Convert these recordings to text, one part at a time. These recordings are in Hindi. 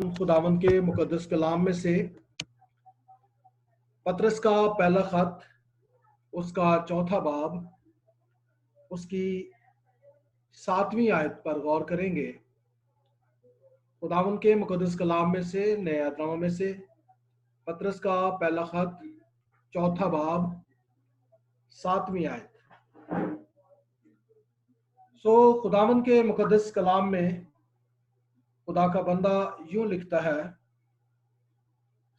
खुदावन के मुकद्दस कलाम में से पतरस का पहला खत, उसका चौथा बाब, उसकी 7वीं आयत पर गौर करेंगे। खुदावन के मुकद्दस कलाम में से, नए नामा में से पतरस का पहला खत, चौथा बाब, 7वीं आयत। खुदावन के मुकद्दस कलाम में खुदा का बंदा यूं लिखता है,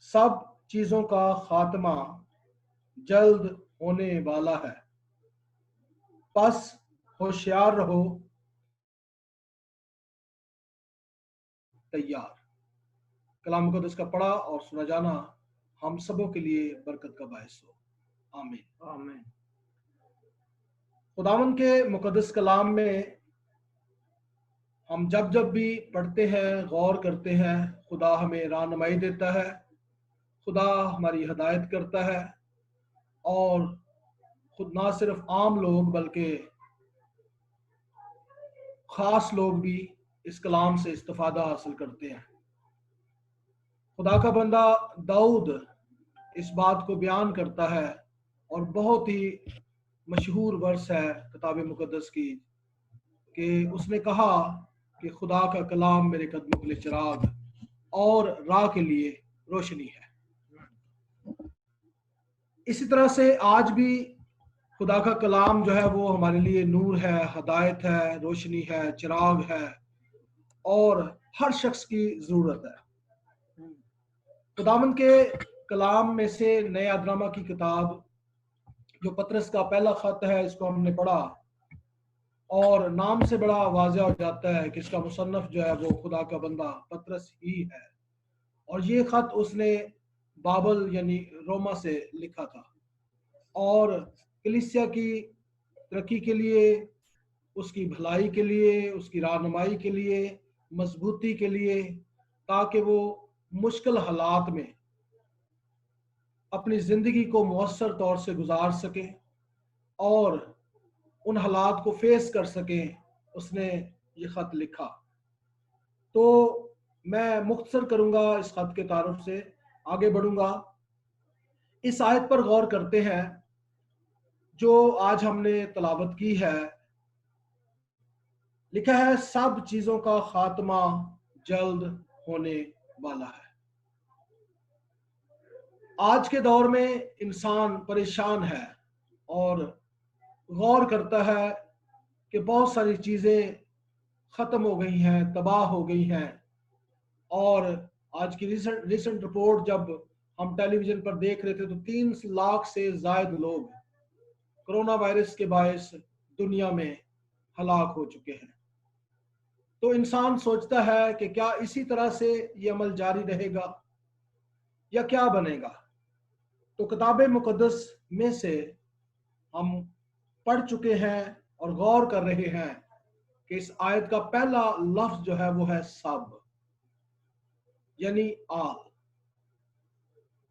सब चीजों का खात्मा जल्द होने वाला है, बस होशियार रहो, तैयार। कलाम मुकद्दस का पढ़ा और सुना जाना हम सबों के लिए बरकत का बायस हो। आमीन आमीन। खुदावन के मुकद्दस कलाम में हम जब भी पढ़ते हैं, गौर करते हैं, खुदा हमें रहनुमाई देता है, खुदा हमारी हिदायत करता है और खुद ना सिर्फ आम लोग बल्कि खास लोग भी इस कलाम से इस्तिफादा हासिल करते हैं। खुदा का बंदा दाऊद इस बात को बयान करता है और बहुत ही मशहूर वर्स है किताब मुकद्दस की कि उसने कहा कि खुदा का कलाम मेरे कदमों के लिए चिराग और राह के लिए रोशनी है। इसी तरह से आज भी खुदा का कलाम जो है वो हमारे लिए नूर है, हदायत है, रोशनी है, चिराग है और हर शख्स की जरूरत है। खुदावन के कलाम में से नए नामा की किताब जो पतरस का पहला खत है, इसको हमने पढ़ा और नाम से बड़ा वाज़ेह हो जाता है कि इसका मुसन्नफ जो है वो खुदा का बंदा पतरस ही है और ये खत उसने बाबल यानी रोमा से लिखा था और कलीसिया की तरक्की के लिए, उसकी भलाई के लिए, उसकी रहनुमाई के लिए, मजबूती के लिए, ताकि वो मुश्किल हालात में अपनी जिंदगी को मौसर तौर से गुजार सके और उन हालात को फेस कर सके, उसने ये खत लिखा। तो मैं मुख्तसर करूंगा, इस खत के तारुफ से आगे बढ़ूंगा। इस आयत पर गौर करते हैं जो आज हमने तलावत की है। लिखा है, सब चीजों का खात्मा जल्द होने वाला है। आज के दौर में इंसान परेशान है और गौर करता है कि बहुत सारी चीजें खत्म हो गई हैं, तबाह हो गई हैं और आज की रिसेंट रिपोर्ट जब हम टेलीविजन पर देख रहे थे तो 3 लाख से ज्यादा लोग कोरोना वायरस के बायस दुनिया में हलाक हो चुके हैं। तो इंसान सोचता है कि क्या इसी तरह से ये अमल जारी रहेगा या क्या बनेगा। तो किताब मुकद्दस में से हम पढ़ चुके हैं और गौर कर रहे हैं कि इस आयत का पहला लफ्ज जो है वो है सब, यानी आल।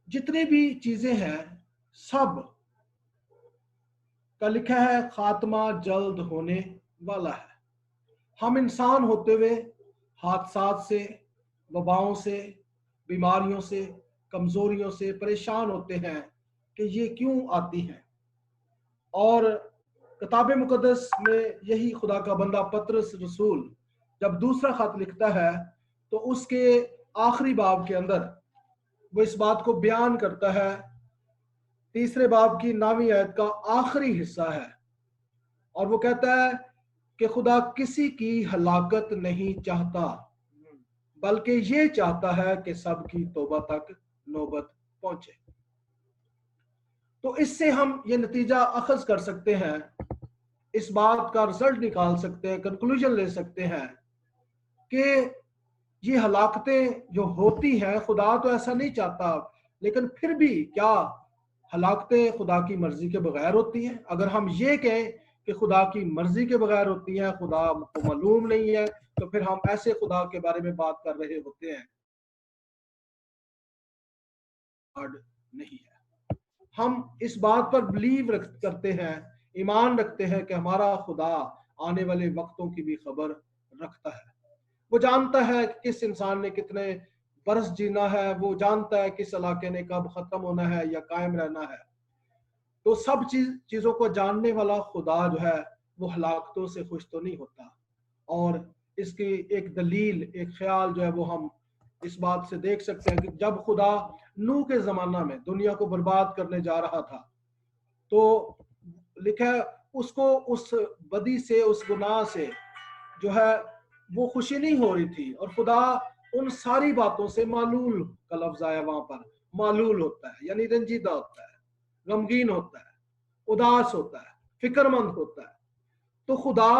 जितनी भी चीजें हैं सब का लिखा है खात्मा जल्द होने वाला है। हम इंसान होते हुए हादसात से, वबाओं से, बीमारियों से, कमजोरियों से परेशान होते हैं कि ये क्यों आती हैं। और किताब मुकद्दस में यही खुदा का बंदा पतरस रसूल जब दूसरा खत लिखता है तो उसके आखिरी बाब के अंदर वो इस बात को बयान करता है। तीसरे बाब की 9वीं आयत का आखिरी हिस्सा है और वो कहता है कि खुदा किसी की हलाकत नहीं चाहता बल्कि ये चाहता है कि सबकी तौबा तक नौबत पहुंचे। तो इससे हम ये नतीजा अखज कर सकते हैं, इस बात का रिजल्ट निकाल सकते हैं, कंक्लूजन ले सकते हैं कि ये हलाकतें जो होती हैं खुदा तो ऐसा नहीं चाहता, लेकिन फिर भी क्या हलाकतें खुदा की मर्जी के बगैर होती हैं? अगर हम ये कहें कि खुदा की मर्जी के बगैर होती हैं, खुदा को मालूम नहीं है, तो फिर हम ऐसे खुदा के बारे में बात कर रहे होते हैं नहीं है। हम इस बात पर बिलीव करते हैं, ईमान रखते हैं कि हमारा खुदा आने वाले वक्तों की भी खबर रखता है। वो जानता है कि किस इंसान ने कितने बरस जीना है, वो जानता है किस इलाके ने कब खत्म होना है या कायम रहना है। तो सब चीजों को जानने वाला खुदा जो है वो हलाकतों से खुश तो नहीं होता। और इसकी एक दलील, एक ख्याल जो है वो हम इस बात से देख सकते हैं कि जब खुदा नूह के जमाना में दुनिया को बर्बाद करने जा रहा था, तो लिखा है उसको उस बदी से, उस गुनाह से जो है वो खुशी नहीं हो रही थी। और खुदा उन सारी बातों से मालूल का लफ्ज आया वहां पर, मालूल होता है यानी रंजीदा होता है, गमगीन होता है, उदास होता है, फिक्रमंद होता है। तो खुदा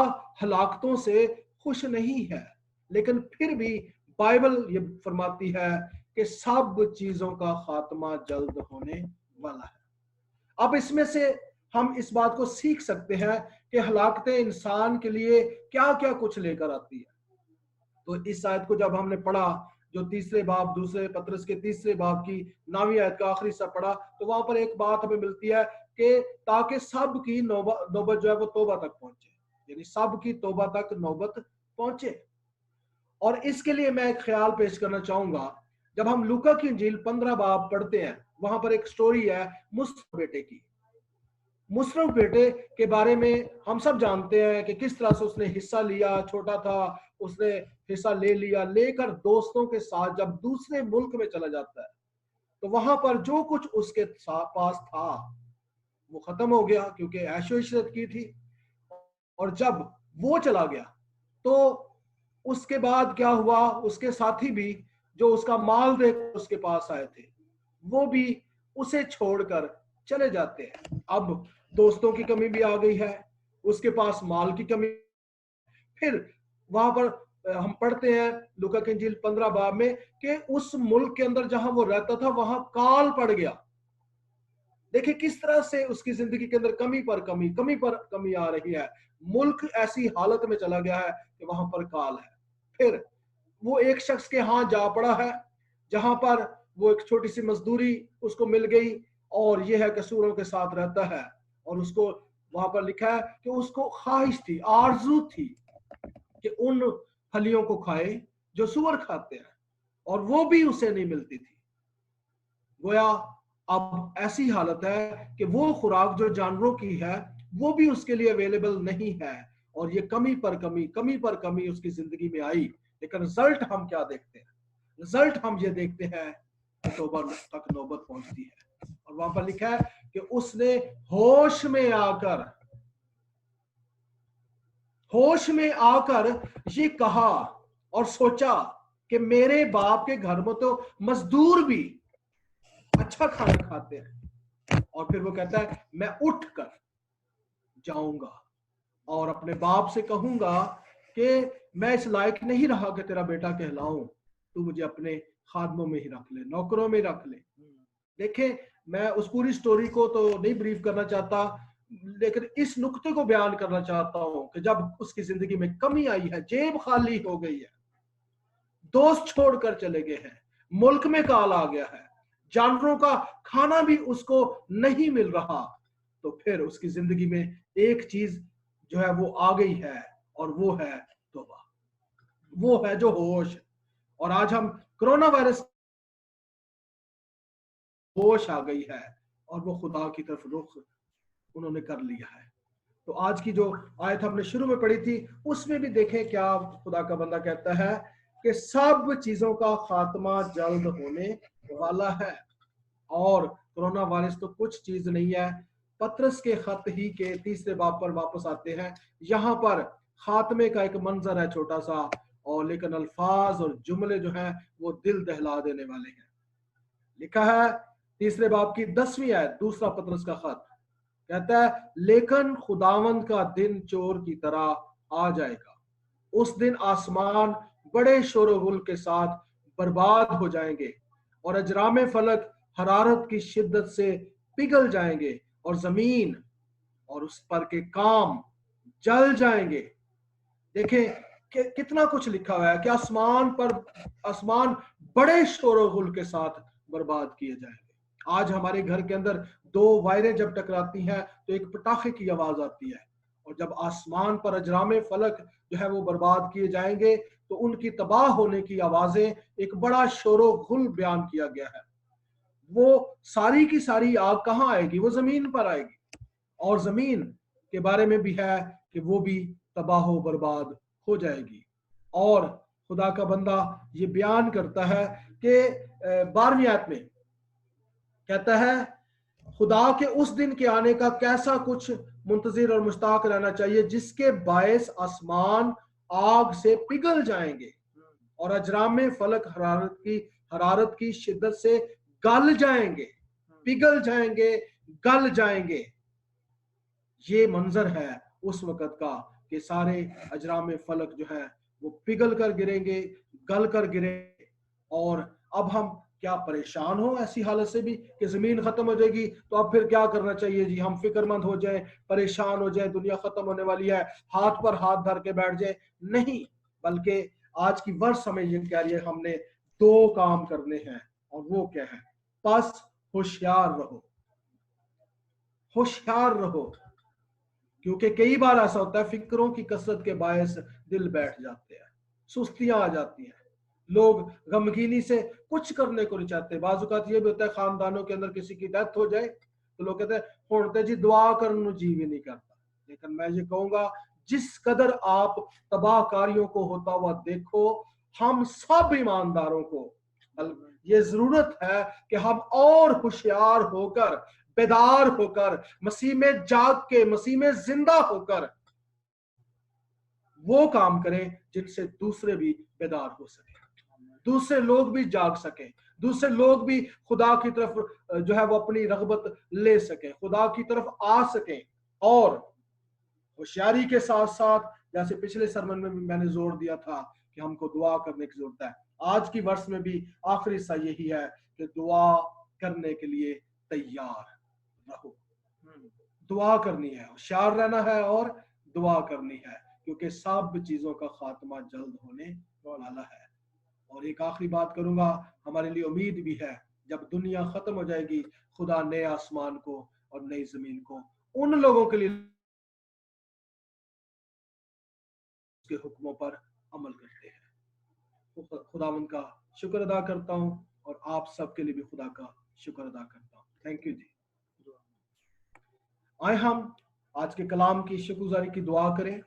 हलाकतों से खुश नहीं है, लेकिन फिर भी बाइबल ये फरमाती है कि सब चीजों का खात्मा जल्द होने वाला है। अब इसमें से हम इस बात को सीख सकते हैं कि हलाकतें इंसान के लिए क्या क्या कुछ लेकर आती है। तो इस आयत को जब हमने पढ़ा, जो तीसरे बाब, दूसरे पत्रस के तीसरे बाब की 9वीं आयत का आखिरी सा पढ़ा, तो वहां पर एक बात हमें मिलती है कि ताकि सब की नौबत जो है वो तौबा तक पहुंचे, यानी सब की तौबा तक नौबत पहुंचे। और इसके लिए मैं एक ख्याल पेश करना चाहूंगा। जब हम लूका की इंजील 15 बाब पढ़ते हैं, वहां पर एक स्टोरी है मुस्लिम बेटे की। मुशर्रफ बेटे के बारे में हम सब जानते हैं कि किस तरह से उसने हिस्सा लिया, छोटा था उसने हिस्सा ले लिया, लेकर दोस्तों के साथ जब दूसरे मुल्क में चला जाता है तो वहां पर जो कुछ उसके पास था वो खत्म हो गया, क्योंकि ऐशो इशरत की थी। और जब वो चला गया तो उसके बाद क्या हुआ, उसके साथी भी जो उसका माल देकर उसके पास आए थे वो भी उसे छोड़कर चले जाते हैं। अब दोस्तों की कमी भी आ गई है, उसके पास माल की कमी। फिर वहां पर हम पढ़ते हैं लूका की इंजील 15 बाब में कि उस मुल्क के अंदर जहां वो रहता था वहां काल पड़ गया। देखिए किस तरह से उसकी जिंदगी के अंदर कमी पर कमी, कमी पर कमी आ रही है। मुल्क ऐसी हालत में चला गया है कि वहां पर काल है। फिर वो एक शख्स के यहाँ जा पड़ा है जहां पर वो एक छोटी सी मजदूरी उसको मिल गई, और ये है कसूरों के साथ रहता है। और उसको वहां पर लिखा है कि उसको ख्वाहिश थी, आरजू थी कि उन फलियों को खाए जो सुअर खाते हैं, और वो भी उसे नहीं मिलती थी। गोया अब ऐसी हालत है कि वो खुराक जो जानवरों की है वो भी उसके लिए अवेलेबल नहीं है। और ये कमी पर कमी, कमी पर कमी उसकी जिंदगी में आई। लेकिन रिजल्ट हम क्या देखते हैं? रिजल्ट हम ये देखते हैं कि तौबा तक नौबत पहुंचती है। और वहां पर लिखा है कि उसने होश में आकर ये कहा और सोचा कि मेरे बाप के घर में तो मजदूर भी अच्छा खाना खाते हैं। और फिर वो कहता है मैं उठ कर जाऊंगा और अपने बाप से कहूंगा कि मैं इस लायक नहीं रहा कि तेरा बेटा कहलाऊं, तू मुझे अपने खादमों में ही रख ले, नौकरों में रख ले। देखें, मैं उस पूरी स्टोरी को तो नहीं ब्रीफ करना चाहता, लेकिन इस नुक्ते को बयान करना चाहता हूं कि जब उसकी जिंदगी में कमी आई है, जेब खाली हो गई है, दोस्त छोड़कर चले गए हैं, मुल्क में काल आ गया है, जानवरों का खाना भी उसको नहीं मिल रहा, तो फिर उसकी जिंदगी में एक चीज जो है वो आ गई है, और वो है तौबा, वो है जो होश। और आज हम कोरोना वायरस होश आ गई है और वो खुदा की तरफ रुख उन्होंने कर लिया है। तो आज की जो आयत हमने शुरू में पढ़ी थी उसमें भी देखें क्या खुदा का बंदा कहता है कि सब चीजों का खात्मा जल्द होने वाला है। और कोरोना वायरस तो कुछ चीज नहीं है। पत्रस के खत ही के तीसरे बाब पर वापस आते हैं, यहाँ पर खात्मे का एक मंजर है छोटा सा, और लेकिन अल्फाज और जुमले जो हैं वो दिल दहला देने वाले हैं। लिखा है तीसरे बाब की 10वीं आयत, दूसरा पत्रस का खत कहता है, लेकिन खुदावंद का दिन चोर की तरह आ जाएगा। उस दिन आसमान बड़े शोरगुल के साथ बर्बाद हो जाएंगे और अजराम फलक हरारत की शिद्दत से पिघल जाएंगे और जमीन और उस पर के काम जल जाएंगे। देखें कितना कुछ लिखा हुआ है कि आसमान बड़े शोरगुल के साथ बर्बाद किए जाएंगे। आज हमारे घर के अंदर दो वायरें जब टकराती हैं तो एक पटाखे की आवाज आती है, और जब आसमान पर अजरामे फलक जो है वो बर्बाद किए जाएंगे तो उनकी तबाह होने की आवाजें, एक बड़ा शोरो गुल बयान किया गया है। वो सारी की सारी आग कहाँ आएगी? वो जमीन पर आएगी, और जमीन के बारे में भी है कि वो भी तबाह बर्बाद हो जाएगी। और खुदा का बंदा ये बयान करता है कि 12वीं आयत में कहता है, खुदा के उस दिन के आने का कैसा कुछ मुंतजिर और मुश्ताक रहना चाहिए, जिसके बायस आसमान आग से पिघल जाएंगे और अजरामे फलक हरारत की शिद्दत से गल जाएंगे, पिघल जाएंगे, गल जाएंगे। ये मंजर है उस वक्त का कि सारे अजरामे फलक जो है वो पिघल कर गिरेंगे, गल कर गिरेंगे। और अब हम क्या परेशान हो ऐसी हालत से भी कि जमीन खत्म हो जाएगी, तो अब फिर क्या करना चाहिए जी? हम फिक्रमंद हो जाए, परेशान हो जाए, दुनिया खत्म होने वाली है, हाथ पर हाथ धर के बैठ जाए? नहीं, बल्कि आज की वर्ष हमें ये कह रही है हमने 2 काम करने हैं, और वो क्या है? बस होशियार रहो, होशियार रहो। क्योंकि कई बार ऐसा होता है, फिक्रों की कसरत के बायस दिल बैठ जाते हैं, सुस्तियां आ जाती हैं, लोग गमगीनी से कुछ करने को नहीं चाहते। बाज़ औक़ात ये भी होता है, खानदानों के अंदर किसी की डेथ हो जाए तो लोग कहते हैं हुण जी दुआ करने जी भी नहीं करता। लेकिन मैं ये कहूंगा, जिस कदर आप तबाहकारियों को होता हुआ देखो, हम सब ईमानदारों को ये जरूरत है कि हम और होशियार होकर, बेदार होकर, मसीह में जाग के, मसीह में जिंदा होकर वो काम करें जिनसे दूसरे भी बेदार हो सके, दूसरे लोग भी जाग सके, दूसरे लोग भी खुदा की तरफ जो है वो अपनी रगबत ले सके, खुदा की तरफ आ सके। और होशियारी के साथ साथ, जैसे पिछले सरमन में भी मैंने जोर दिया था कि हमको दुआ करने की जरूरत है, आज की वर्ष में भी आखिरी हिस्सा यही है कि दुआ करने के लिए तैयार रहो। दुआ करनी है, होशियार रहना है और दुआ करनी है, क्योंकि सब चीजों का खात्मा जल्द होने वाला है। और एक आखिरी बात करूंगा, हमारे लिए उम्मीद भी है, जब दुनिया खत्म हो जाएगी, खुदा नए आसमान को और नई जमीन को उन लोगों के लिए उसके हुक्मों पर अमल करते हैं। तो खुदावंद का शुक्र अदा करता हूं, और आप सबके लिए भी खुदा का शुक्र अदा करता हूं। थैंक यू जी। आए हम आज के कलाम की शुक्रगुजारी की दुआ करें।